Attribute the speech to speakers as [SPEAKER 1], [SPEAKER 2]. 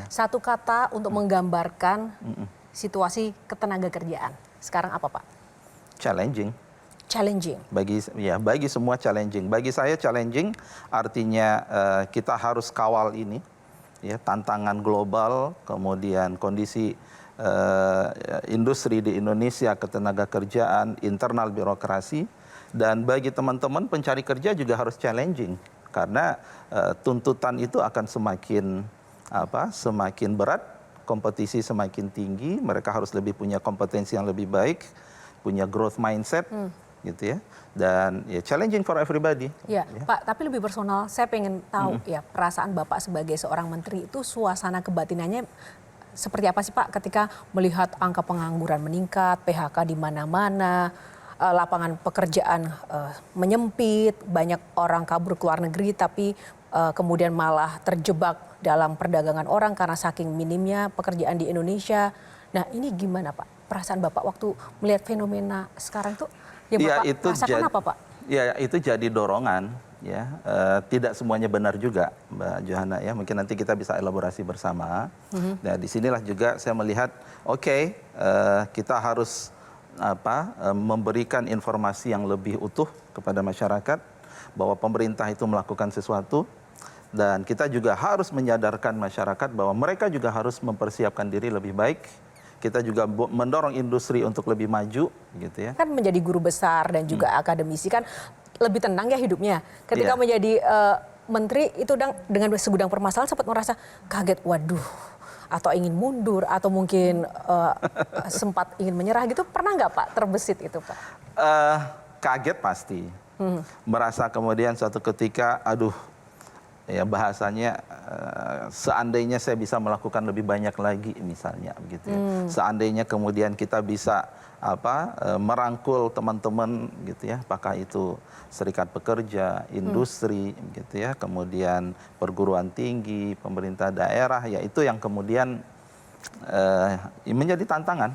[SPEAKER 1] Satu kata untuk menggambarkan situasi ketenaga kerjaan. Sekarang apa Pak?
[SPEAKER 2] Challenging.
[SPEAKER 1] Challenging.
[SPEAKER 2] Bagi semua challenging. Bagi saya challenging artinya kita harus kawal ini, ya, tantangan global, kemudian kondisi industri di Indonesia, ketenaga kerjaan, internal birokrasi, dan bagi teman-teman pencari kerja juga harus challenging karena tuntutan itu akan semakin berat, kompetisi semakin tinggi, mereka harus lebih punya kompetensi yang lebih baik, punya growth mindset. Gitu ya, dan ya challenging for everybody.
[SPEAKER 1] Ya, Pak, tapi lebih personal, saya pengen tahu ya perasaan Bapak sebagai seorang menteri itu suasana kebatinannya seperti apa sih Pak ketika melihat angka pengangguran meningkat, PHK di mana-mana, lapangan pekerjaan menyempit, banyak orang kabur ke luar negeri tapi kemudian malah terjebak dalam perdagangan orang karena saking minimnya pekerjaan di Indonesia. Nah, ini gimana Pak? Perasaan Bapak waktu melihat fenomena sekarang tuh? Ya, Bapak
[SPEAKER 2] itu
[SPEAKER 1] rasakan apa Pak?
[SPEAKER 2] Ya itu jadi dorongan ya. Tidak semuanya benar juga Mbak Johana ya. Mungkin nanti kita bisa elaborasi bersama. Nah disinilah juga saya melihat kita harus memberikan informasi yang lebih utuh kepada masyarakat bahwa pemerintah itu melakukan sesuatu. Dan kita juga harus menyadarkan masyarakat bahwa mereka juga harus mempersiapkan diri lebih baik. Kita juga mendorong industri untuk lebih maju, gitu ya.
[SPEAKER 1] Kan menjadi guru besar dan juga akademisi kan lebih tenang ya hidupnya. Ketika menjadi menteri itu dengan segudang permasalahan sempat merasa kaget, waduh, atau ingin mundur, atau mungkin sempat ingin menyerah gitu. Pernah nggak Pak terbesit itu Pak?
[SPEAKER 2] Kaget pasti. Merasa kemudian suatu ketika, aduh, ya bahasanya seandainya saya bisa melakukan lebih banyak lagi misalnya begitu ya. Seandainya kemudian kita bisa merangkul teman-teman gitu ya, apakah itu serikat pekerja, industri gitu ya, kemudian perguruan tinggi, pemerintah daerah, ya itu yang kemudian menjadi tantangan